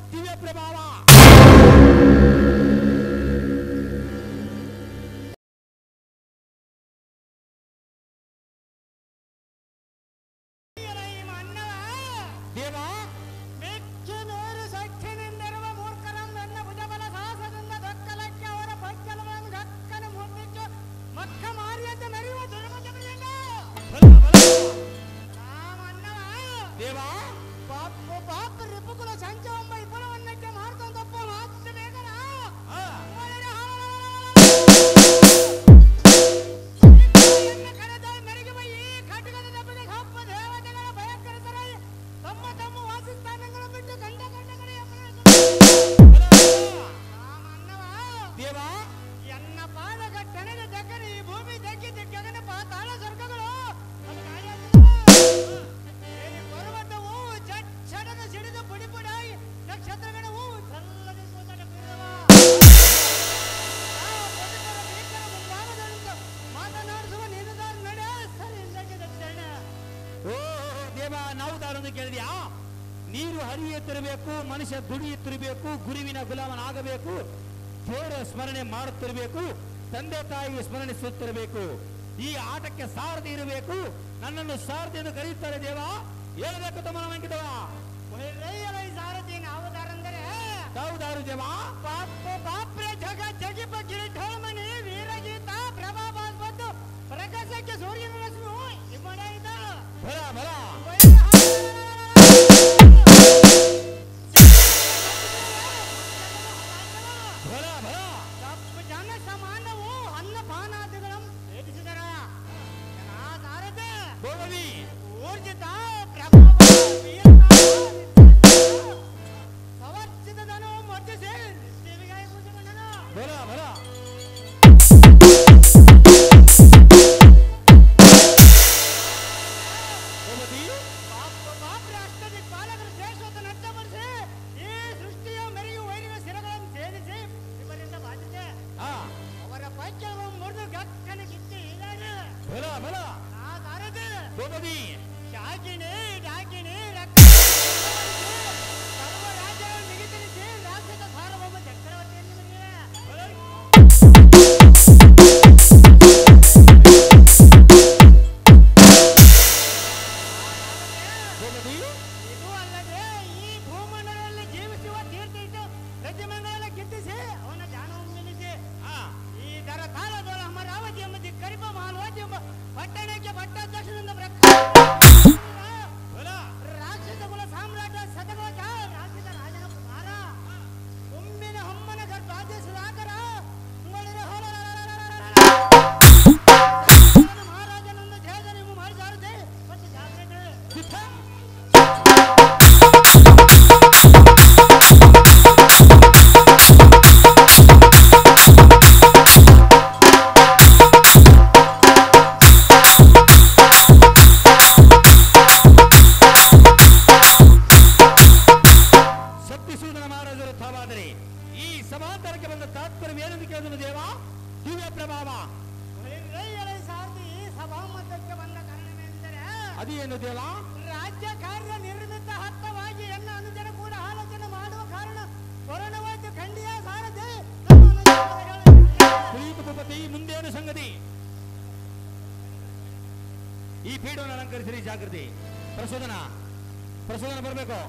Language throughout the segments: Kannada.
ದಿವ್ಯ ಪ್ರಭಾವ ದೇವ ಮೆಚ್ಚುನೂರು ಸಖ್ಯನೆಂದಿರುವ ಮೂರ್ಖರನ್ನ ಭುಜಬಲ ಸಾಹಸದಿಂದ ದೊಕ್ಕಲಕ್ಕೆ ಅವರ ಪಂಚಲವನ್ನು ದಕ್ಕನ ಮುನ್ನಿಟ್ಟು ಮಕ್ಕ ಮಾರಿಯಂತೆ ಮೆರೆಯುವ ದುರ್ಮಜಗಳಿಂದ ರಾಮನ್ನವ ದೇವ ಪಾಪ ರಿಪುಕುಲ ಸಂಚವಂಬ ಇಬ್ಬರವನ್ನಕ್ಕೆ ಮಾಡ್ಕೊಂಡಪ್ಪ ಮಾತು ಬೇಗನ ಕರೆದ ಮೆರೆಯುವ ಈ ಖಡ್ಗದ ದೆಬ್ಬಗೆ ಹಬ್ಬ ದೇವತೆಗಳ ಭಯಂಕರ ತಮ್ಮ ತಮ್ಮ ವಾಸಸ್ಥಾನಗಳು ಬಿಟ್ಟು ಗಂಡ ಗಂಡಗಳೇ ದೇವ ಎನ್ನ ಪಾದಗಟ್ಟಣದ దగ్గర ಈ ಭೂಮಿ ದಗ್ಗಿದ್ದ ಗಗನ ಪಾತಾಳ ಸ್ವರ್ಗಗಳು ಪರ್ವತವು ಚಡದ ಸಿಡಿದು ಪುಡಿ ಪುಡಾಯಿ ನಕ್ಷತ್ರಗಳು ಚಲ್ಲದೆ ಸೋದಡ ಮಾತನಾಡಿಸುವ ನಿನ್ನದಾರ ನಡೆ ಸರಿ ಓ ದೇವ ನಾವು ದಾರನ್ನು ಕೇಳಿದ್ಯಾ ನೀರು ಹರಿಯುತ್ತಿರಬೇಕು ಮನುಷ್ಯ ದುಡಿಯುತ್ತಿರಬೇಕು ಗುರುವಿನ ಗುಲಾಮನಾಗಬೇಕು ದೇವರ ಸ್ಮರಣೆ ಮಾಡುತ್ತಿರಬೇಕು ತಂದೆ ತಾಯಿಗೆ ಸ್ಮರಣಿಸುತ್ತಿರಬೇಕು ಈ ಆಟಕ್ಕೆ ಸಾರಥಿ ಇರಬೇಕು ನನ್ನನ್ನು ಸಾರಥಿ ಎಂದು ಕರೆಯುತ್ತಾರೆ ದೇವ ಹೇಳಬೇಕು ತಮ್ಮ ಅಂಕಿತವ ಸಾರಥಿ ನಾವುದಾರಂದರೆ ಯಾವುದಾರು ದೇವ ಬಾಪ್ರೆ ಜಗ ಜಗಿಪ ಗಿರಿಠೋಮನಿ ವೀರಗೀತ ಪ್ರಭಾಬಾದ್ ಬಂದು ಪ್ರಕಾಶಕ್ಕೆ ಸೂರ್ಯನ ರಶ್ಮಿ ಇಮ್ಮಡ ಇದ್ದ ಬರ ಬರ ಬರ ಬರ ಜನ ಸಮಾನವು ಅನ್ನಪಾನಾದಿಗಳನ್ನು ಸೇವಿಸಿದರ ಸಾರಥಿ ಗೋಗವಿ ಊರ್ಜಿತ ಪ್ರಭಾವ ಸಮರ್ಚಿತ ಧನವು ಮರ್ಜಿಸಿ ದೇವಿಗಾಗಿ ಪೂಜೆಗೊಂಡನು ಬರ ಬರ ಬಾಪ್ರೆ ಅಷ್ಟದಿಕ್ ಪಾಲಕರು ಶ್ರೇಷ್ಠ ನಷ್ಟಪಡಿಸಿ ಈ ಸೃಷ್ಟಿಯ ಮೆರೆಯು ವೈರಿಗಳ ಶಿರಗಳನ್ನು ಛೇದಿಸಿ ಇವರಿಂದ ಬಾಧಿಸಿ ಅವರ ಪಂಚವನ್ನು ಮುರಿದು ಗಕ್ಕನೆ ಕಿತ್ತಿ ಇದ್ದಾರೆ ಬರ ಬರ ಆ ಸಾರಥಿ ಗೋಗವಿ ಶಾಕಿನಿ ಡಾಕಿನಿ ಸರ್ವ ರಾಜ್ಯಗಳನ್ನು ನಿಗದಿಸಿ ರಾಜ್ಯದ ಸಾರ್ವಭೌಮ ಚಕ್ರವರ್ತಿಯನ್ನು ಗೋಗವಿ ಇದು ಅಲ್ಲದೆ ಈ ಭೂಮಂಡಲದಲ್ಲಿ ಜೀವಿಸುವ ತೀರ್ಥ ಪ್ರತಿಮೆಗಳನ್ನು ಗಿಟ್ಟಿಸಿ ಅವನ ಧ್ಯಾನವನ್ನು ನಿಲ್ಲಿಸಿ ಈ ದರ ಕಾಲದೊಳ ಅಮರಾವತಿ ಎಂಬ ಕರಿಪ ಮಹಾಲ್ವಾಜಿ ಎಂಬ ಪಟ್ಟಣಕ್ಕೆ ಪಟ್ಟಾಧ್ಯಕ್ಷದಿಂದ ರಾಕ್ಷಸ ಕುಲ ಸಾಮ್ರಾಟ ಶತಕೋಚ ರಾಜ್ಯದ ರಾಜನ ಕುಮಾರ ತುಂಬಿನ ಹಮ್ಮನ ಗರ್ಭಾಧ್ಯಕ್ಷರಾಕರ ಮಹಾರಾಜನನ್ನು ಜಯದ ನೀವು ಮಾಡಿಸಾರದೆ ಮತ್ತು ಜಾಗ್ರತೆ ಸತ್ಯಸೂದನ ಮಹಾರಾಜರು ತಾವಾದರೆ ಈ ಸಮಾಂತರಕ್ಕೆ ಬಂದ ತಾತ್ಪರ್ಯವೇನೆಂದು ಕೇಳಿದನು ದೇವ ದಿವ್ಯ ಪ್ರಭಾವ ಸಾರ್ತಿ ಸಭಾಮತಕ್ಕೆ ಬಂದ ಕಾರಣವೆಂದರೆ ಅದೇನು ದೇವ ರಾಜ್ಯ ಕಾರ್ಯ ನಿರ್ಮಿತ ಹತ್ತವಾಗಿ ಎನ್ನ ಅನುಜನ ಕೂಡ ಹಾಲ ಜಾಗೃತಿ. ಪ್ರಚೋದನ ಬರಬೇಕು.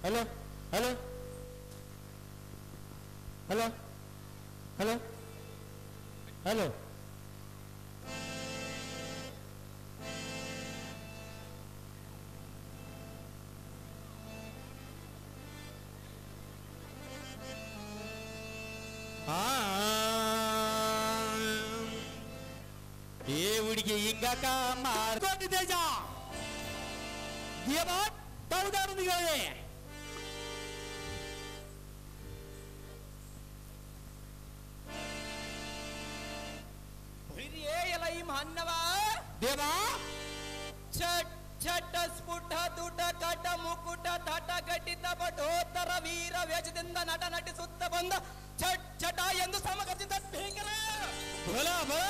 Hello hello hello hello hello ಏ ಹುಡುಗಿ ಹಿಂಗಾಕ ಮಾರ್ಕೊಂಡಿದ್ದೆ ತರುದಾರನಿಗಳೇ ದೇವಾ ಛಟ್ ಛಟ ಸ್ಫುಟ ದುಟ ಕಟ ಮುಕುಟ ತಟ ಘಟಿತ ಬಟೋತ್ತರ ವೀರ ವೇಷದಿಂದ ನಟ ನಟಿಸುತ್ತ ಬಂದ ಛಟ್ ಛಟ ಎಂದು ಸಮಗತಿಸಿದ ಭೀಕರ ಬಲ ಬಲ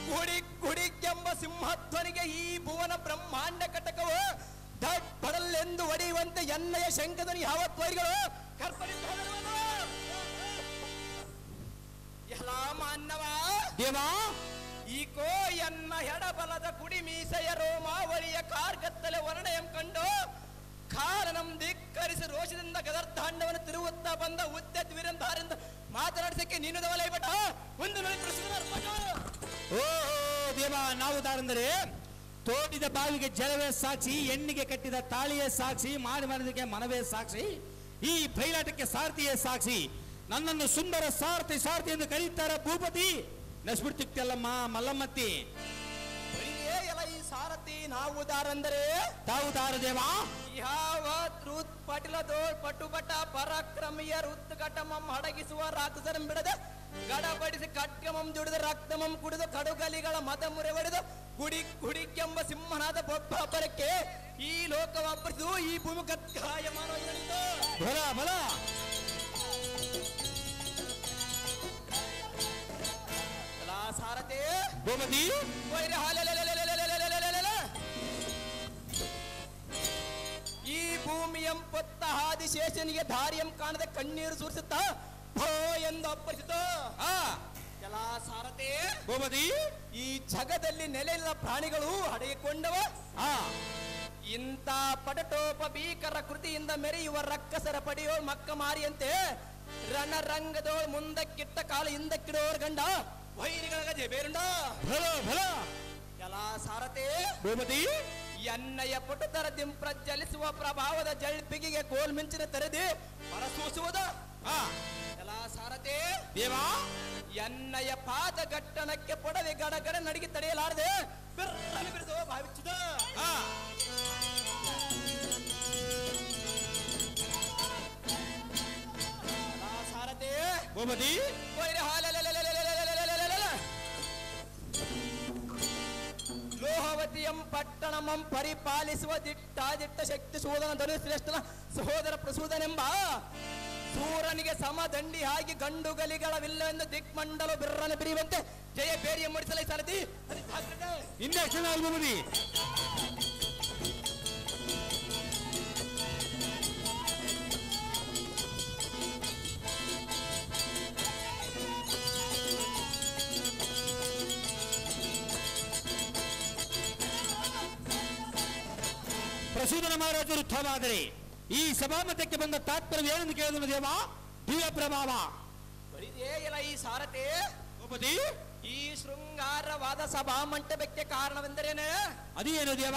ಗುಡಿ ಗುಡಿಗೆಂಬ ಸಿಂಹಧ್ವನಿಗೆ ಈ ಭುವನ ಬ್ರಹ್ಮಾಂಡ ಕಟಕವು ಧಟ್ ಪಡಲೆಂದು ಒಡೆಯುವಂತೆ ಎಣ್ಣೆಯ ಶಂಕದನಿ ಯಾವತ್ವರಿಗಳು ಕರ್ಪಣೆ ಎಲ್ಲ ಮಾನವ ದೇವಾ ಈಕೋ ಎನ್ನ ಎಡಬಲದ ಕುಡಿ ಮೀಸೆಯ ರೋಮಾವಳಿಯ ಕಾರ್ಗತ್ತಲೆ ವರ್ಣಯಂ ಕಂಡು ಕಾರಣಂ ಧಿಕ್ಕರಿಸಿ ರೋಷದಿಂದ ಗದರ್ಧಾಂಡವನ್ನು ತಿರುಗುತ್ತಾ ಬಂದ ಉದ್ಯತ್ ವೀರಂಧಾರಿಂದ ಮಾತನಾಡಿಸಕ್ಕೆ ನೀನು ದವಲೈಬಟ ಒಂದು ಓ ದೇವ ನಾವು ದಾರಂದರೆ ತೋಟಿದ ಬಾವಿಗೆ ಜಲವೇ ಸಾಕ್ಷಿ, ಎಣ್ಣಿಗೆ ಕಟ್ಟಿದ ತಾಳಿಯೇ ಸಾಕ್ಷಿ, ಮಾಡಿ ಮಾಡಿದಕ್ಕೆ ಮನವೇ ಸಾಕ್ಷಿ, ಈ ಬಯಲಾಟಕ್ಕೆ ಸಾರಥಿಯೇ ಸಾಕ್ಷಿ. ನನ್ನನ್ನು ಸುಂದರ ಸಾರಥಿ ಸಾರಥಿ ಎಂದು ಕರೀತಾರೆ ಭೂಪತಿ. ನಸ್ಬಿಡ್ತಿತ್ತಲ್ಲಮ್ಮ ಮಲ್ಲಮ್ಮತ್ತಿ. ಎಲ್ಲ ಈ ಸಾರಥಿ ನಾವು ದಾರಂದರೆ ತಾವು ದಾರ ದೇವ ಯಾವ ರುತ್ ಪಟಿಲದೋ ಪಟುಬಟ ಪರಾಕ್ರಮಿಯ ರುತ್ ಘಟಮಂ ಅಡಗಿಸುವ ರಾಕ್ಷಸರಂ ಬಿಡದ ಗಡಬಡಿಸಿ ಖಡ್ಗಮಂ ದುಡಿದ ರಕ್ತಮಂ ಕುಡಿದು ಕಡುಗಲಿಗಳ ಮದ ಮುರೆ ಹೊಡೆದು ಗುಡಿ ಗುಡಿಗೆಂಬ ಸಿಂಹನಾದ ಬೊಬ್ಬರಕ್ಕೆ ಈ ಲೋಕವಾಪರಿಸಿದು ಈ ಭೂಮಿ ಗತ್ಕಾಯಮಾನ ಬಲ ಬಲ ಸಾರಥಿ ಭೂಪತಿ ಈ ಭೂಮಿಯಂ ಪೊತ್ತ ಆದಿಶೇಷನಿಗೆ ದಾರಿಯಂ ಕಾಣದೆ ಕಣ್ಣೀರು ಸುರಿಸುತ್ತಾ ಭೋ ಎಂದು ಅಪ್ಪರಿಸಿತು. ಕೆಲ ಸಾರಥಿ ಭೂಪತಿ ಈ ಜಗದಲ್ಲಿ ನೆಲೆಯಿಲ್ಲ ಪ್ರಾಣಿಗಳು ಅಡಗಿಕೊಂಡವ. ಇಂಥ ಪಟಟೋಪ ಭೀಕರ ಕೃತಿಯಿಂದ ಮೆರೆಯುವ ರಕ್ಕಸರ ಪಡೆಯೋ ಮಕ್ಕ ಮಾರಿಯಂತೆ ರಣರಂಗದೋಳ್ ಮುಂದಕ್ಕಿಟ್ಟ ಕಾಲ ಹಿಂದಕ್ಕಿಡೋರ್ ಗಂಡ ವೈರಿಗಳ ಜಬೇರುಂಡ ಎಲ್ಲ ಸಾರಥಿ ಭೂಪತಿ ಎನ್ನಯ ಪುಟತರ ದಿಂಪ್ರಜ್ವಲಿಸುವ ಪ್ರಭಾವದ ಜಳ್ಪಿಗೆಗೆ ಗೋಲ್ಮಿಂಚಿನ ತೆರೆದಿ ಹೊರಸೂಸುವುದು ಎಲ್ಲ ಸಾರಥಿ ದೇವಾ ಎನ್ನಯ ಪಾದ ಗಟ್ಟಣಕ್ಕೆ ಪೊಡವೆ ಗಡಗಡ ನಡಿಗೆ ತಡೆಯಲಾರದೆ ಬಿರ್ರನೆ ಬಿರಿದು ಭಾವಿಸಿದ ಸಾರಥಿ ಭೂಪತಿ ಲೋಹವತಿಯಂ ಪಟ್ಟಣಮಂ ಪರಿಪಾಲಿಸುವ ದಿಟ್ಟ ಶಕ್ತಿ ಸೋದನ ಧನುಶ್ರೇಷ್ಠನ ಸಹೋದರ ಪ್ರಸೂದನೆಂಬ ಸೂರನಿಗೆ ಸಮದಂಡಿ ಆಗಿ ಗಂಡುಗಲಿಗಳವಿಲ್ಲವೆಂದು ದಿಕ್ಮಂಡಲ ಬಿರ್ರನೆ ಬಿರಿಯುವಂತೆ ಜಯ ಬೇರಿಯ ಮೂಡಿಸಲೇ ಸಾರಥಿ ಇನ್ನೇ ಕ್ಷಣ ಭೂಪತಿ ಪ್ರಸೂದನ ಮಹಾರಾಜರು ಉತ್ತಮವಾದರೆ ಈ ಸಭಾಮತಕ್ಕೆ ಬಂದ ತಾತ್ಪರ್ಯ ಏನೆಂದು ಕೇಳಿದನು ದೇವ ದಿವ್ಯ ಪ್ರಭಾವ ಇಲ್ಲ ಈ ಸಾರಥಿ ಭೂಪತಿ ಈ ಶೃಂಗಾರವಾದ ಸಭಾ ಮಂಟಪಕ್ಕೆ ಕಾರಣವೆಂದರೇನೆ ಅದೇನು ದೇವ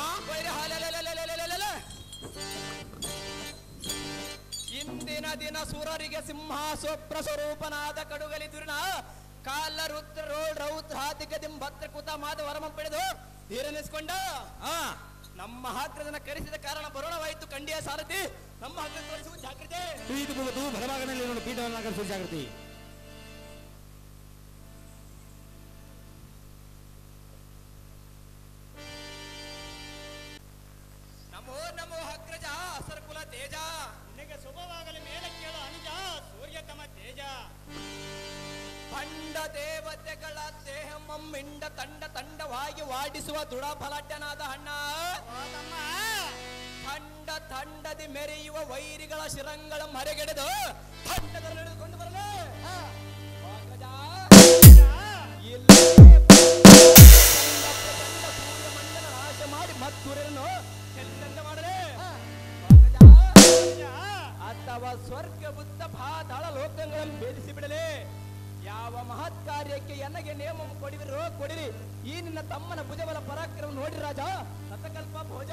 ಇಂದಿನ ದಿನ ಸುರರಿಗೆ ಸಿಂಹಾಸೋಪ್ರ ಸ್ವರೂಪನಾದ ಕಡುಗಲಿ ದುರ್ನ ಕಾಲ ರುದ್ರ ರೌದ್ರಾದಿಗದಿಂ ಭದ್ರಕುತ ಮಾದ ವರಮ ಪಡೆದು ಧೀರನಿಸ್ಕೊಂಡ ನಮ್ಮ ಹಾಗ್ರದನ್ನ ಕರೆಸಿದ ಕಾರಣ ಬರೋಣವಾಯಿತು ಕಂಡಿಯ ಸಾರಥಿ ನಮ್ಮ ಹಾಗ್ರ ತೋರಿಸುವ ಜಾಗ್ರತೆ ಬಲಭಾಗದಲ್ಲಿ ಪೀಠವನ್ನು ಆಕರ್ಷಿಸುವ ಜಾಗೃತಿ ನಮೋ ನಮೋ ಅಗ್ರಜ ಅಸರ್ಕುಲ ತೇಜ ನಿನಗೆ ಶುಭವಾಗಲಿ ಮೇಲೆ ಕೇಳು ಅನುಜ ಸೂರ್ಯತಮ ತೇಜ ಪಂಡ ದೇವತೆಗಳ ದೇಹಮಮ್ಮಿಂಡ ತಂಡವಾಗಿ ವಾಡಿಸುವ ದೃಢಫಲಡ್ಡನಾದ ಅಣ್ಣ ತಂಡದಿ ಮೆರೆಯುವ ವೈರಿಗಳ ಶಿರಂಗಳ ಮರೆಗೆಡೆದು ತಂಡದಲ್ಲಿ ನಡೆದುಕೊಂಡು ಬರಲು ಸೂರ್ಯಮಂಡಲ ನಾಶ ಮಾಡಿ ಮತ್ತೂರನ್ನು ಚೆಲ್ಲಂದ ಮಾಡಲೇ ಅಥವಾ ಸ್ವರ್ಗ ಬುದ್ಧ ಪಾತಾಳ ಲೋಕಗಳನ್ನು ಭೇದಿಸಿ ಬಿಡಲೇ ಯಾವ ಮಹತ್ ಕಾರ್ಯಕ್ಕೆ ಎನಗೆ ನೇಮ ಕೊಡಿರಿ ಈ ನಿನ್ನ ತಮ್ಮನ ಭುಜಬಲ ಪರಾಕ್ರಮ ನೋಡಿ ರಾಜ ಸತಕಲ್ಪ ಭೋಜ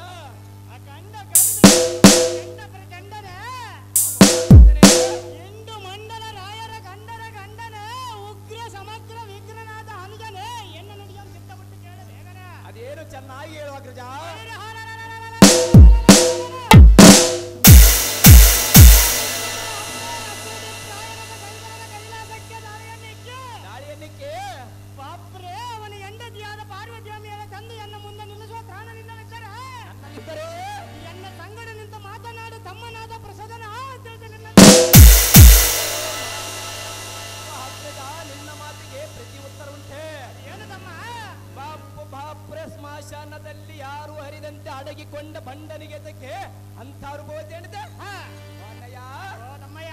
ಎಂಟು ಮಂಡಲ ರಾಯರ ಗಂಡನ ಉಗ್ರ ಸಮಗ್ರ ವಿಗ್ರನಾದ ಅನುಜನೇ ಎನ್ನ ನುಡಿಯನ್ನು ಸಿದ್ಧಪಟ್ಟು ಕೇಳ ಬೇಗನೆ ಅದೇನು ಚೆನ್ನಾಗಿ ಹೇಳುವ ಅಗ್ರಜ ಪಾಪ್ರೆ ಅವನ ಹೆಂಡತಿಯಾದ ಪಾರ್ವತಿಯಮ್ಮೆಯ ತಂದು ಎನ್ನ ಮುಂದೆ ನಿಲ್ಲಿಸುವ ಪ್ರಾಣನಿಂದಲಿದ್ದರೆ ಎನ್ನ ಸಂಗಡ ನಿಂತು ಮಾತನಾಡು ತಮ್ಮನಾದ ಪ್ರಸದನ ನಿನ್ನ ಮಾತಿಗೆ ಪ್ರತಿ ಉತ್ತರ ಉಂಟೆ ಏನು ತಮ್ಮ ಬಾಪ್ರೆ ಸ್ಮಶಾನದಲ್ಲಿ ಯಾರು ಹರಿದಂತೆ ಅಡಗಿಕೊಂಡ ಬಂಡನಿಗೆ ತಕ್ಕೆ ಅಂತಾರು ಬೋಧೆಣಿದೆ ತಮ್ಮಯ್ಯ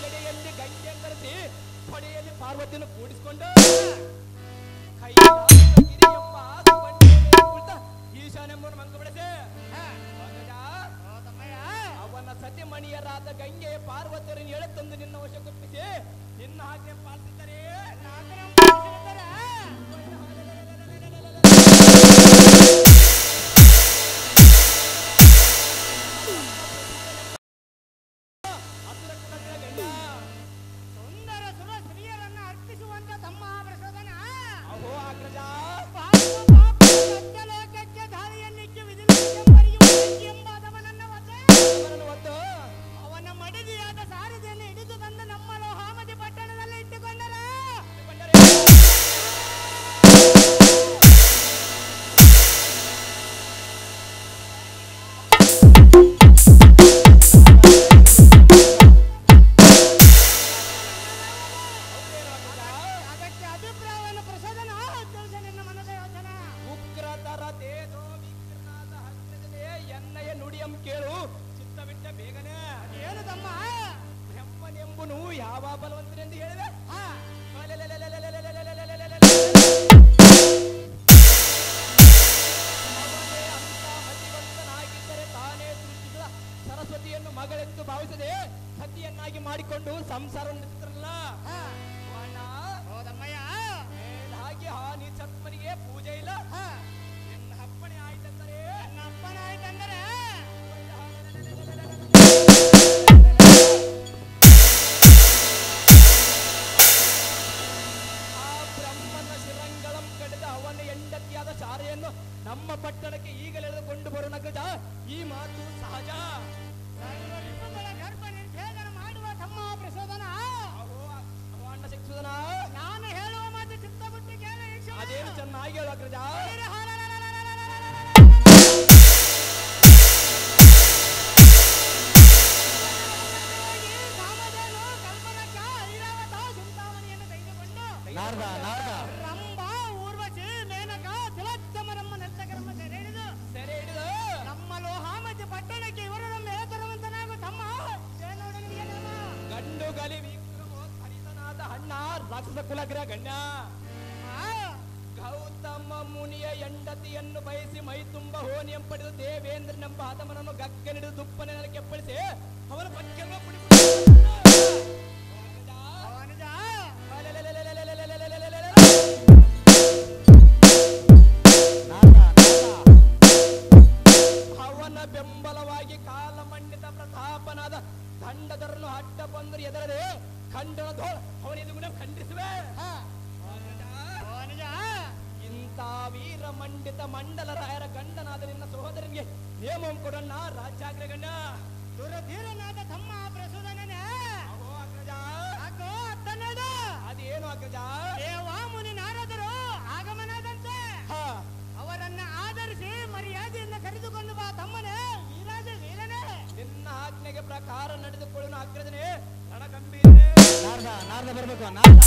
ಗಡಿಯಲ್ಲಿ ಗಂಗೆ ಕರೆಸಿ ಹೊಡೆಯಲ್ಲಿ ಪಾರ್ವತಿಯನ್ನು ಕೂಡಿಸಿಕೊಂಡು ಕೈ ಎಂಬ ಈಶಾನೆಂಬುವನು ಮಂಗ ಬಿಡದೆ ಅವನ ಸತಿಮಣಿಯರಾದ ಗಂಗೆ ಪಾರ್ವತಿಯರನ್ನು ಎಳೆತಂದು ನಿನ್ನ ವಶಕ್ಕೊಪ್ಪಿಸಿ ನಿನ್ನ ಆಜ್ಞೆ ಪಾಲಿಸಿದರೆ ಸುಂದರ ಸುರ ಸ್ತ್ರೀಯರನ್ನ ಅರ್ಪಿಸುವಂತ ತಮ್ಮ ಪ್ರಸೋದನ ಅಹೋ ಅಗ್ರಜ ಲೋಕಕ್ಕೆ ಗಾಳಿಯನ್ನಿಕ್ಕೆ ಎಂಬಾದವನನ್ನ ಒತ್ತು ಅವನ ಮಡದಿಯಾದ ಸಾರಥಿಯನ್ನು ಹಿಡಿದು ತಂದು ನಮ್ಮ ಲೋಹಾಮತಿ ಪಟ್ಟಣದಲ್ಲಿ ಇಟ್ಟುಕೊಂಡರೆ ಅದಕ್ಕೆ ಅಭಿಪ್ರಾಯವನ್ನು ಪ್ರಸೋದನ ತಿಳಿಸ ನಿನ್ನ ಮನದ ಯೋಚನೆ ಉಗ್ರತರ ತೇಜೋ ವಿಗ್ರಹನಾದ ಅಗ್ರಜನೇ ಎನ್ನಯ ನುಡಿಯಂ ಕೇಳು ಚಿತ್ತವಿಟ್ಟ ಬೇಗನೆ ಏನು ತಮ್ಮ ಬ್ರಹ್ಮನೆಂಬುನು ಯಾವ ಬಲವಂತನೆಂದು ಹೇಳಿದೆ ಮತಿವಂತನಾಗಿದ್ದರೆ ತಾನೇ ಸೃಷ್ಟಿಸಿದ ಸರಸ್ವತಿಯನ್ನು ಮಗಳೆಂದು ಭಾವಿಸದೆ ಸತಿಯನ್ನಾಗಿ ಮಾಡಿಕೊಂಡು ಸಂಸಾರ ನಡೆಸಿದ್ರಲ್ಲ ಹೌದಮ್ಮಯ್ಯ ಹಾಗೆ ಹಾನಿ ಚತ್ಮನಿಗೆ ಪೂಜೆ ಇಲ್ಲ ಅಪ್ಪನ ಆಯ್ತಂದರೆ ಆ ಬ್ರಹ್ಮನ ಶಿರಂಗಳಂ ಕಡಿದ ಅವನ ಹೆಂಡತಿಯಾದ ಚಾರೆಯನ್ನು ನಮ್ಮ ಪಟ್ಟಣಕ್ಕೆ ಈಗಲೇ ಎಳೆದುಕೊಂಡು ಬರೋಣ ಅಗ್ರಜ. ಈ ಮಾತು ಸಹಜ. ಸರ್ವ ಋತುಗಳ ಗರ್ಭ ನಿರ್ಭೇದನ ಮಾಡುವ ತಮ್ಮ ಪ್ರಚೋದನ. ಅಣ್ಣ ಶಿಕ್ಷುದನ ನಾನು ಹೇಳುವ ಮಾತು ಚಿತ್ತ ಬಿಟ್ಟು ಕೇಳ. ಅದೇನು ಚೆನ್ನಾಗಿ ಹೇಳು ಅಗ್ರಜ. ನಾರದ ನಾರದ ರಂಭಾ ಊರ್ವಶಿ ಮೇನಕ ತಿಲೋತ್ತಮರಮ್ಮ ನರ್ತಕರಮ್ಮ ಸೆರೆ ಹಿಡಿದು ನಮ್ಮ ಲೋಹಾಮತಿ ಪಟ್ಟಣಕ್ಕೆ ಇವರು ನಮ್ಮ ಎಳತರುವಂತನಾಗು ತಮ್ಮ. ಗಂಡು ಗಲಿ ಹರಿತನಾದ ಅಣ್ಣ ರಾಕ್ಷಸ ಕುಲಗ್ರ ಗಣ್ಯ ಗೌತಮ ಮುನಿಯ ಹೆಂಡತಿಯನ್ನು ಬಯಸಿ ಮೈ ತುಂಬ ಹೋನಿಯಂ ಪಡೆದು ದೇವೇಂದ್ರನೆಂಬ ಆತಮನನ್ನು ಗಗ್ಗನಿಡಿದು ದುಪ್ಪನೆ ನೆಲಕ್ಕೆ ಪಡಿಸಿ ಅವನ ಬಗ್ಗೆ ಅವನ ಬೆಂಬಲವಾಗಿ ಕಾಲಮಂಡಿತ ಪ್ರತಾಪನಾದ ದಂಡಧರನು ಅಡ್ಡ ಬಂದರು ಎದರದೆ ಖಂಡನ ಅವನ ಎದುಗುಣ ಖಂಡಿಸುವೆ. ಇಂಥ ವೀರ ಮಂಡಿತ ಮಂಡಲ ರಾಯರ ಗಂಡನಾದ ನಿನ್ನ ಸಹೋದರನಿಗೆ ನೇಮಂ ಕೊಡೋಣ ರಾಜ್ಯಾಗ್ರಗಣ್ಯ. ದುರಧೀರನಾದ ತಮ್ಮ ಪ್ರಸೂದನೇ ಅದೇನು ಅಗ್ರಜ. ದೇವಾ ಮುನಿ ನಾರದರು ಆಗಮನದಂತೆ ಅವರನ್ನ ಆಧರಿಸಿ ಮರ್ಯಾದೆಯಿಂದ ಕರೆದುಕೊಂಡು ಬಾ ತಮ್ಮನೇ. ವೀರಾಜ ವೀರನೇ ನಿನ್ನ ಆಜ್ಞೆಗೆ ಪ್ರಕಾರ ನಡೆದುಕೊಳ್ಳೋಣ ಅಗ್ರಜನೇ. ರಣಗಂಭೀರನೇ ನಾರದ ನಾರದ ಬರ್ಬೇಕು ನಾರದ.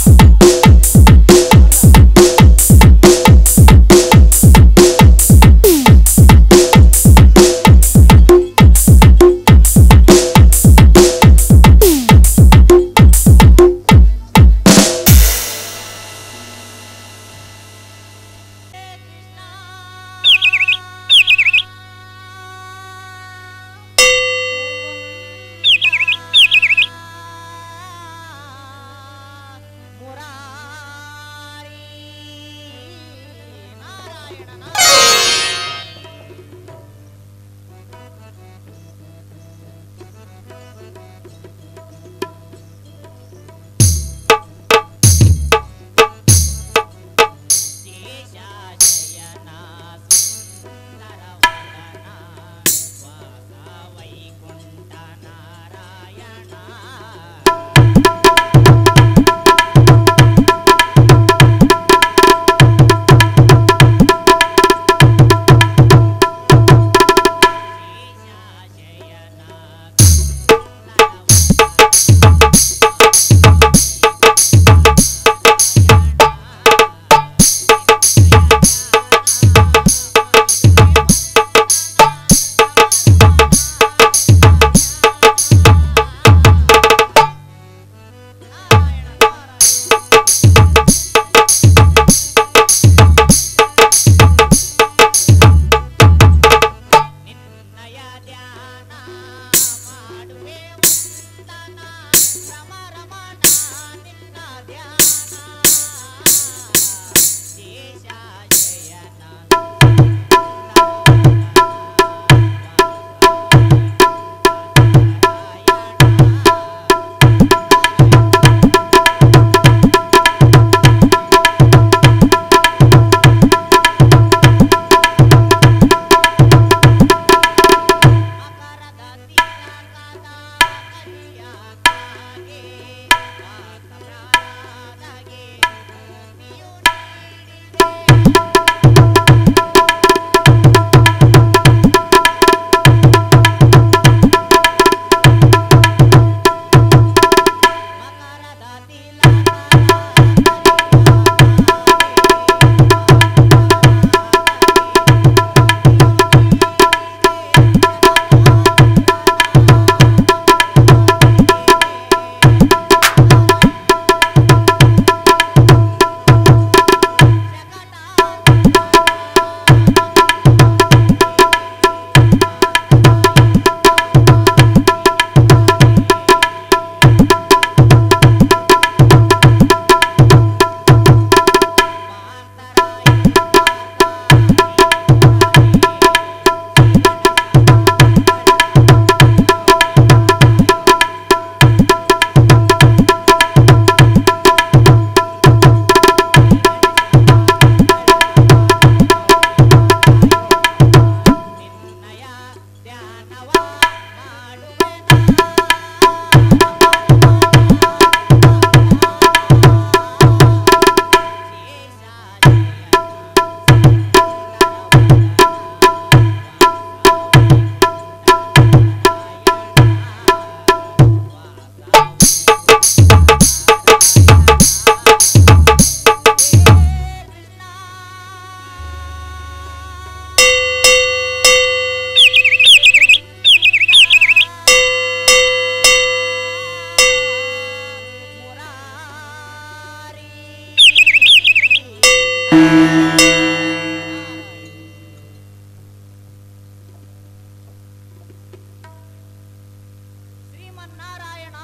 ಶ್ರೀಮನ್ನಾರಾಯಣ,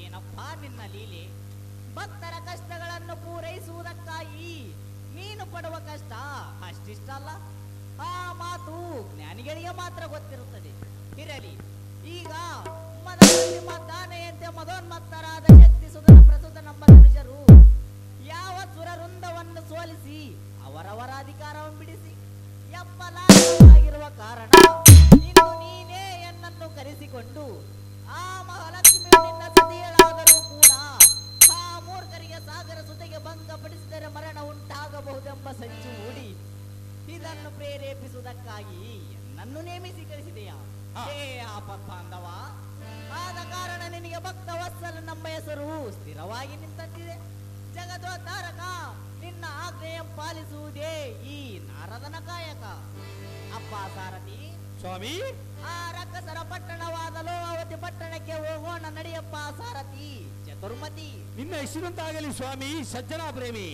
ಏನಪ್ಪ ನಿನ್ನ ಲೀಲೆ? ಭಕ್ತರ ಕಷ್ಟಗಳನ್ನು ಪೂರೈಸುವುದಕ್ಕಾಗಿ ನೀನು ಪಡುವ ಕಷ್ಟ ಅಷ್ಟಿಷ್ಟಲ್ಲ. ಆ ಮಾತು ಜ್ಞಾನಿಗಳಿಗೆ ಮಾತ್ರ ಗೊತ್ತಿರುತ್ತದೆ. ಇರಲಿ, ಈಗ ಮದದಲ್ಲಿ ಮದ್ದಾನೆಯಂತೆ ಮದೋನ್ಮತ್ತರಾದ ಶಕ್ತಿ ಸುಧನ ಪ್ರಸುತ ನಮ್ಮ ಮನುಷ್ಯರು ಯಾವ ಸುರವೃಂದವನ್ನು ಸೋಲಿಸಿ ಅವರವರ ಅಧಿಕಾರವನ್ನು ಬಿಡಿಸಿ ಎಪ್ಪಲಾಗಿರುವ ಕಾರಣ ಇನ್ನು ನೀನೇ ಎನ್ನನ್ನು ಕರೆಸಿಕೊಂಡು ಆ ಮಹಾಲಕ್ಷ್ಮಿಯು ನಿನ್ನ ಸತಿಯಳಾದರೂ ಕೂಡ ಆ ಮೂರ್ಖರಿಗೆ ಸಾಗರ ಸುತೆಗೆ ಭಂಗಪಡಿಸಿದರೆ ಮರಣ ಉಂಟಾಗಬಹುದೆಂಬ ಸಂಚು ಹೂಡಿ ಇದನ್ನು ಪ್ರೇರೇಪಿಸುವುದಕ್ಕಾಗಿ ನನ್ನನ್ನು ನೇಮಿಸಿ ಕಳಿಸಿದೆಯಾ? ಹೇ ಆಪತ್ಬಾಂಧವ, ಆದ ಕಾರಣ ನಿನಗೆ ಭಕ್ತ ವತ್ಸಲ ನಮ್ಮ ಹೆಸರು ಸ್ಥಿರವಾಗಿ ನಿಂತಿದೆ. ಜಗದೋದ್ಧಾರಕ, ನಿನ್ನ ಆಜ್ಞೆಯ ಪಾಲಿಸುವುದೇ ಈ ನಾರದನ ಕಾಯಕ. ಅಪ್ಪ ಸಾರಥಿ ಸ್ವಾಮಿ, ಆ ರಕ್ಕಸರ ಪಟ್ಟಣವಾದ ಲೋಹಾವತಿ ಪಟ್ಟಣಕ್ಕೆ ಹೋಗೋಣ ನಡೆಯಪ್ಪ ಸಾರಥಿ ಚತುರ್ಮತಿ. ನಿನ್ನ ಹೆಸರಂತಾಗಲಿ ಸ್ವಾಮಿ ಸಜ್ಜನಾ ಪ್ರೇಮಿ.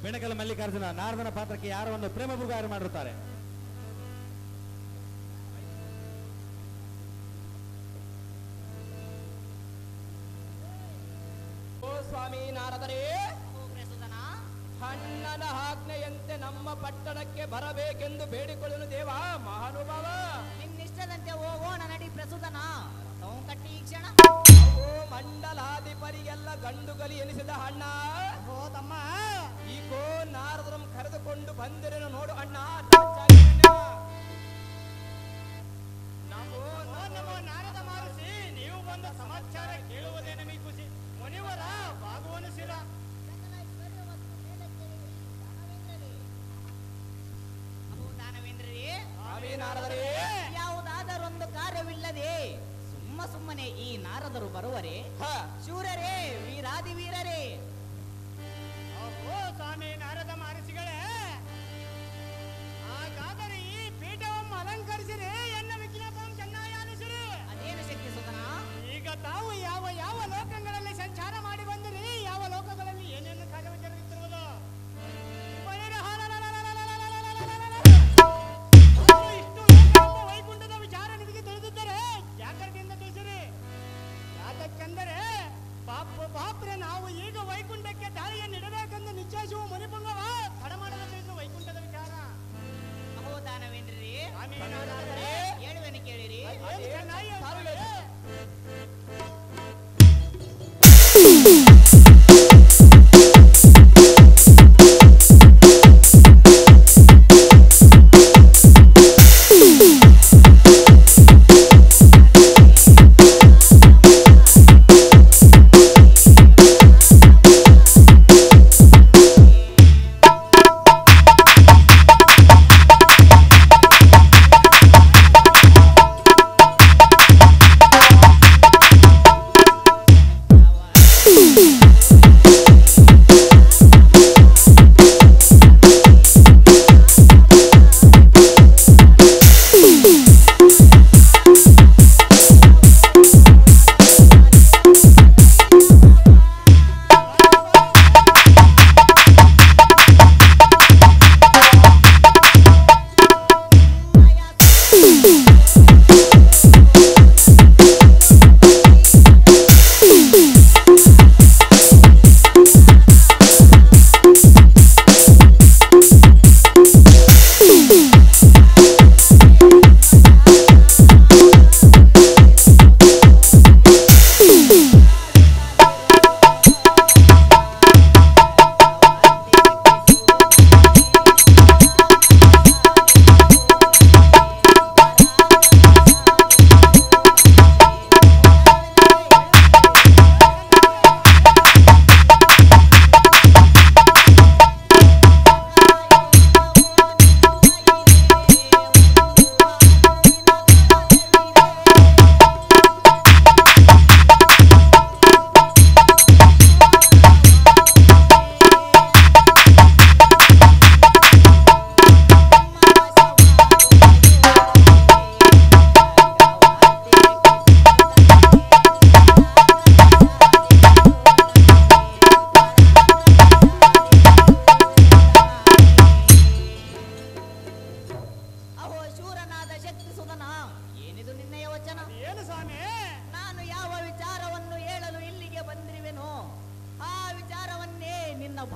ಬೆಣಕಲ ಮಲ್ಲಿಕಾರ್ಜುನ ನಾರದನ ಪಾತ್ರಕ್ಕೆ ಯಾರವನ್ನು ಪ್ರೇಮ ಬುಗಾರ ಮಾಡಿರುತ್ತಾರೆ. ಓ ಸ್ವಾಮಿ ನಾರದರೇ, ಪ್ರಸುತನ, ಅಣ್ಣನ ಆಜ್ಞೆಯಂತೆ ನಮ್ಮ ಪಟ್ಟಣಕ್ಕೆ ಬರಬೇಕೆಂದು ಬೇಡಿಕೊಳ್ಳಲು ದೇವ ಮಹಾನುಭಾವ. ನಿನ್ನಿಷ್ಟದಂತೆ ಹೋಗೋಣ ನಡಿ ಪ್ರಸುತನ. ರಥವು ಕಟ್ಟಿ ಈ ಕ್ಷಣ ಓ ಮಂಡಲಾಧಿಪರಿಗೆಲ್ಲ ಗಂಡುಗಲಿ ಎನಿಸಿದ ಅಣ್ಣ. ಓ ತಮ್ಮ, ಈಗೋ ನಾರದರಂ ಕರೆದುಕೊಂಡು ಬಂದಿರೇನು ನೋಡು ಅಣ್ಣ. ನಮೋ ನಮೋ ನಾರದ ಮಹರ್ಷಿ, ನೀವು ಬಂದ ಸಮಾಚಾರ ಕೇಳುವುದೇ ನಮಗೆ ಖುಷಿ. ಮುನಿವರ ಭಾಗವನಿಸಿರ ದಾನವೇಂದ್ರರೇ, ಸ್ವಾಮಿ ನಾರದರೇ, ಯಾವುದಾದರೊಂದು ಕಾರ್ಯವಿಲ್ಲದೆ ಸುಮ್ಮನೆ ಈ ನಾರದರು ಬರುವರೆ? ಶೂರರೇ, ವೀರಾದಿ ವೀರರೇ. ಓ ಸ್ವಾಮಿ ನಾರದ ಮಹರ್ಷಿಗಳೇ, ಹಾಗಾದರೆ ಈ ಪೀಠವನ್ನು ಅಲಂಕರಿಸಿರಿ, ಎನ್ನ ವಿಜ್ಞಾಪನ ಚೆನ್ನಾಗಿ ಅನಿಸಿರಿ. ಅದೇನು ಶಕ್ತಿ ಸುತನ? ಈಗ ತಾವು ಯಾವ ಯಾವ ಲೋಕಗಳಲ್ಲಿ ಸಂಚಾರ ಮಾಡಿ ಬಂದಿರಿ, ಯಾವ ಲೋಕಗಳಲ್ಲಿ ಏನೇನು ಕಾರ್ಯ ಜರುಗುತ್ತಿರುವುದು ಇಷ್ಟು ಲೋಕವೆಂಬ ವೈಕುಂಠದ ವಿಚಾರ ನಿಮಗೆ ತಿಳಿದಿದ್ದರೆ ಜಾಗ್ರತೆಯಿಂದ ತಿಳಿಸಿರಿ. ಯಾಕಂದರೆ ಪಾಪ್ರೆ ನಾವು ಈಗ ವೈಕುಂಠಕ್ಕೆ ದಾಳಿಯನ್ನು ಇಡಬೇಕೆಂದು ನಿಶ್ಚಯಿಸುವ ಮುನಿಪುಂಗವ ತಡ ಮಾಡಲು ತಿಳಿದು ವೈಕುಂಠದ ವಿಚಾರ. ಅಹೋ ದಾನವೇಂದ್ರರೇ, ಹೇಳುವೆನು ಕೇಳಿರಿ. ಏನು ಚೆನ್ನಾಗಿ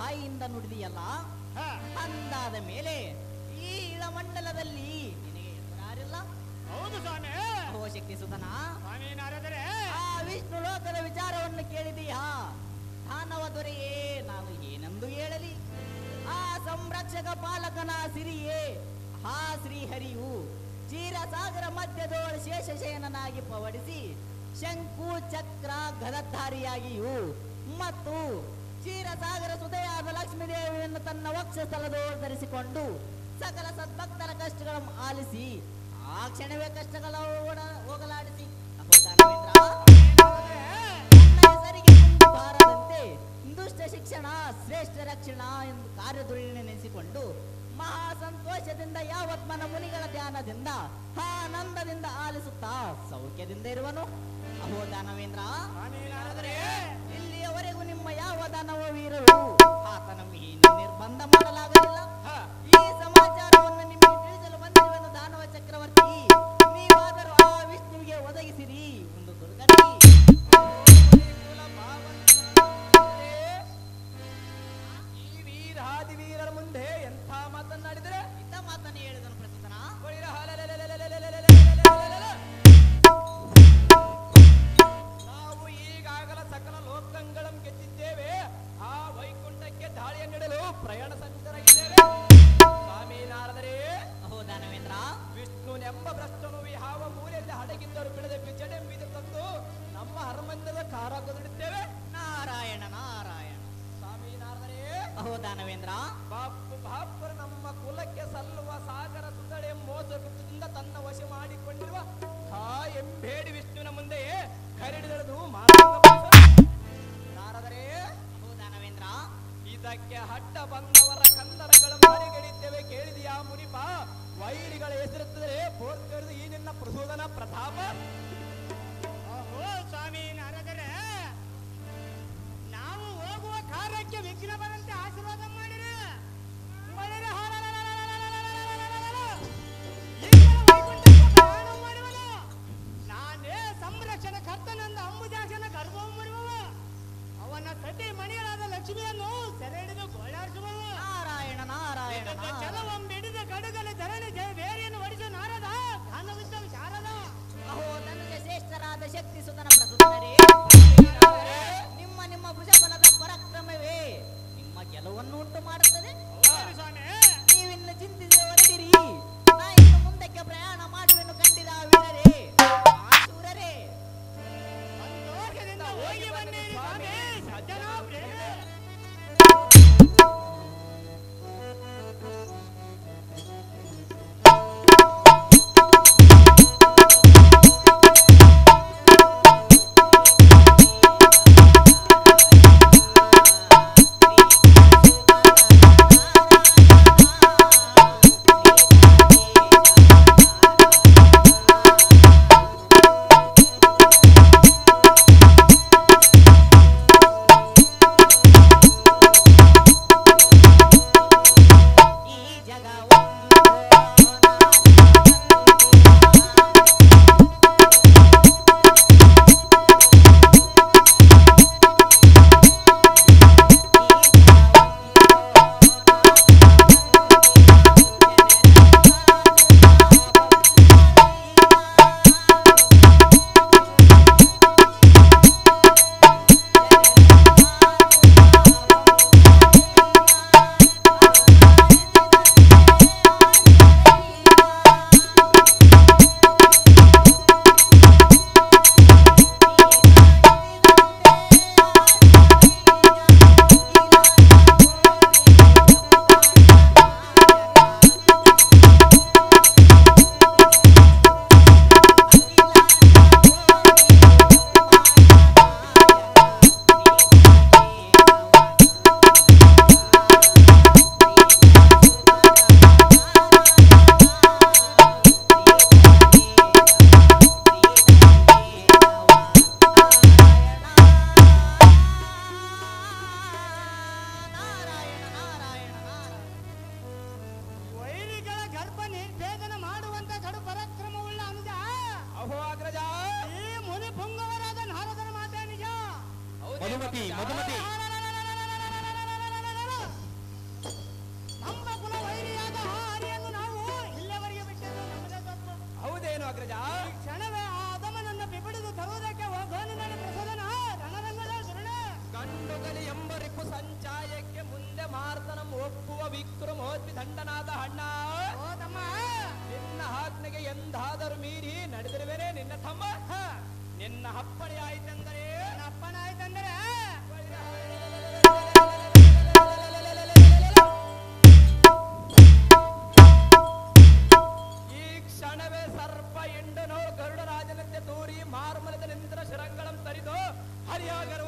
ಬಾಯಿಯಿಂದ ನುಡಿದಿಯಲ್ಲ, ಹಾ, ಅಂದಾದ ಮೇಲೆ ಈ ಇಳಮಂಡಲದಲ್ಲಿ ನಿನಗೆ ಯಾರಿಲ್ಲ. ಹೌದು ಸ್ವಾಮಿ. ಓ ಶಕ್ತಿ ಸುತನ, ಸ್ವಾಮಿ ನಾರದರೆ ಆ ವಿಷ್ಣು ಲೋಕದ ವಿಚಾರವನ್ನು ಕೇಳಿದೀಯಾ? ದಾನವ ದೊರೆಯೇ, ನಾನು ಏನೆಂದು ಹೇಳಲಿ? ಆ ಸಂರಕ್ಷಕ ಪಾಲಕನ ಸಿರಿಯೇ ಆ ಶ್ರೀಹರಿಯು ಕ್ಷೀರಸಾಗರ ಮಧ್ಯದೋಳ ಶೇಷಶಯನನಾಗಿ ಪವಡಿಸಿ ಶಂಕು ಚಕ್ರ ಗದಧಾರಿಯಾಗಿಯೂ ಮತ್ತು ಕ್ಷೀರಸಾಗರ ಸುತೆಯಾದ ಲಕ್ಷ್ಮೀದೇವಿಯನ್ನು ತನ್ನ ವಕ್ಷಸ್ಥಲದೋಳು ಧರಿಸಿಕೊಂಡು ಸಕಲ ಸದ್ಭಕ್ತರ ಕಷ್ಟಗಳನ್ನು ಆಲಿಸಿ ಆ ಕ್ಷಣವೇ ಕಷ್ಟಗಳ ಹೋಗಲಾಡಿಸಿ ಹೆಸರಿಗೆ ಬಾರದಂತೆ ದುಷ್ಟ ಶಿಕ್ಷಣ ಶ್ರೇಷ್ಠ ರಕ್ಷಣಾ ಎಂದು ಕಾರ್ಯದುರ್ನೆನೆಸಿಕೊಂಡು ಮಹಾ ಸಂತೋಷದಿಂದ ಯಾವತ್ಮನ ಮುನಿಗಳ ಧ್ಯಾನದಿಂದ ಆನಂದದಿಂದ ಆಲಿಸುತ್ತಾ ಸೌಖ್ಯದಿಂದ ಇರುವನು. ಅಹೋ ದಾನವೇಂದ್ರ, ಸ್ವಾಮಿ ನಾರದರೆ ಇಲ್ಲಿಯವರೆಗೂ ನಿಮ್ಮ ಯಾವ ದಾನವ ವೀರರು ಆತನ ಮೀನು ನಿರ್ಬಂಧ ಮಾಡಲಾಗಲಿಲ್ಲ. ಈ ಸಮಾಚಾರವನ್ನು ನಿಮಗೆ ತಿಳಿಸಲು ಬಂದಿರುವನು ದಾನವ ಚಕ್ರವರ್ತಿ. ನೀವಾದರೂ ಆ ವಿಷ್ಣುವಿಗೆ ಒದಗಿಸಿರಿ ಒಂದು ದುರ್ಗತಿ. ಈ ವೀರಾದಿ ವೀರರ ಮುಂದೆ ಎಂಥ ಮಾತನ್ನಾಡಿದರೆ ಇಂಥ ಮಾತನ್ನು ಹೇಳಿದನು ಪ್ರಸ್ತುತನ. ನಾವು ಈಗಾಗಲ ಸಕಲ ಲೋಕಗಳನ್ನು ಗೆದ್ದಿದ್ದೇವೆ. ಆ ವೈಕುಂಠಕ್ಕೆ ದಾಳಿಯನ್ನಿಡಲು ಪ್ರಯಾಣ ಸಂತರಾಗಿದ್ದೇವೆ. ಸ್ವಾಮಿ ನಾರದರೆ, ಅಹೋ ದಾನವೇಂದ್ರ, ವಿಷ್ಣುನೆಂಬ ಭ್ರಷ್ಟನು ಯಾವ ಮೂಲೆಯಲ್ಲಿ ಅಡಗಿದ್ದರು ಬಿಡದೆ ಬಿಜಡೆಂಬಿದ ತಂದು ನಮ್ಮ ಅರಮನೆದ ಕಾರಾಗದಿಡುತ್ತೇವೆ. ನಾರಾಯಣ ನಾರಾಯಣ. ಸ್ವಾಮಿ ನಾರದರೆ, ಅಹೋ ದಾನವೇಂದ್ರ, ಬಾಪರು ನಮ್ಮ ಕುಲಕ್ಕೆ ಸಲ್ಲುವ ಸಾಗರ ಸುತಳೆ ಮೋಸ ವೃತ್ತದಿಂದ ತನ್ನ ವಶ ಮಾಡಿಕೊಂಡಿರುವ ಆ ಎಂಬೇಡಿ ವಿಷ್ಣುವಿನ ಮುಂದೆಯೇ ಕರಡಿದಳೆದು ನಾರದರೆ, ಅಹೋ ದಾನವೇಂದ್ರ, ಇದಕ್ಕೆ ಅಡ್ಡ ಬಂದವರ ಕಂದರಗಳ ಮರಿಗಳಿದ್ದೇವೆ ಕೇಳಿದೆಯಾ ಮುನಿಪ? ವೈರಿಗಳ ಹೆಸರುತ್ತದೆ ಪೋರ್ಕರಿದು ಈ ನಿನ್ನ ಪ್ರಸೂದನ ಪ್ರತಾಪ. ಓಹೋ ಸ್ವಾಮಿ ನಾರದರೆ, ನಾವು ಹೋಗುವ ಕಾರ್ಯಕ್ಕೆ ವಿಘ್ನ ಬರಂತೆ ಆಶೀರ್ವಾದ ಮಾಡಿರಿ. ಒಳ್ಳೆಯ ವೈಕುಂಠಕ್ಕೆ ಪ್ರಯಾಣ ಮಾಡುವನು. ನಾನೇ ಸಂರಕ್ಷಣ ಕರ್ತನಂದ ಅಂಬುಜಾಕ್ಷನ ಗರ್ಭವು ಮುರಿಯುವ ಅವನ ಸತಿ ಮಣಿಗಳಾದ ಲಕ್ಷ್ಮಿಯನ್ನು ಸೆರೆ ಹಿಡಿದು ಗೋಳಾಡಿಸುವವು. ನಾರಾಯಣ ನಾರಾಯಣ ನಾರಾಯಣ. ಕೆಲವೊಂದಿಡಿದ ಕಡುಗಲೆ ಧರಣಿ ಜಯ ಬೇರೆಯನ್ನು ಹೊಡಿಸು ನಾರದ ಗಾನವಿದ್ದ ಶಾರದ. ಅಹೋ ನನಗೆ ಶ್ರೇಷ್ಠರಾದ ಶಕ್ತಿ ಸುತನ ಪ್ರಸುತನರೇ, ನಿಮ್ಮ ನಿಮ್ಮ ಭುಜಬಲದ ಪರಾಕ್ರಮವೇ ನಿಮ್ಮ ಗೆಲುವನ್ನು ಉಂಟು ಮಾಡುತ್ತದೆ. ಸ್ವಾಮಿ ನೀವಿನ್ನು ಚಿಂತಿಸಿ ಹೊರಡಿರಿ. ನಾ ಇನ್ನು ಮುಂದಕ್ಕೆ ಪ್ರಯಾಣ ಮಾಡುವೆನು ಕಂಡಿರ ವೀರರೇ ಶೂರರೇ. ಸಂತೋಷದಿಂದ ಹೋಗಿ ಬನ್ನಿರಿ ಸ್ವಾಮಿ ಸಜ್ಜನ ಪ್ರೇಮ. ಮಧುಮತಿ ಮಧುಮತಿ ವಿಕ್ರಮೋದ್ವಿ ದಂಡನಾದ ಅಣ್ಣ, ಓ ತಮ್ಮ, ನಿನ್ನ ಆಜ್ಞೆಗೆ ಎಂದಾದರೂ ಮೀರಿ ನಡೆದಿರುವೆನೆ ನಿನ್ನ ತಮ್ಮ. ನಿನ್ನ ಅಪ್ಪಣೆ ಆಯ್ತೆಂದರೆ ಅಪ್ಪನ ಆಯ್ತಂದ್ರೆ ಈ ಕ್ಷಣವೇ ಸರ್ಪ ಎಂಡನೋ ಗರುಡರಾಜನಂತೆ ತೋರಿ ಮಾರ್ಮಲದ ನಿಂತರ ಶಿರಂಗಳಂ ತರಿದು ಹರಿಯಾಗರ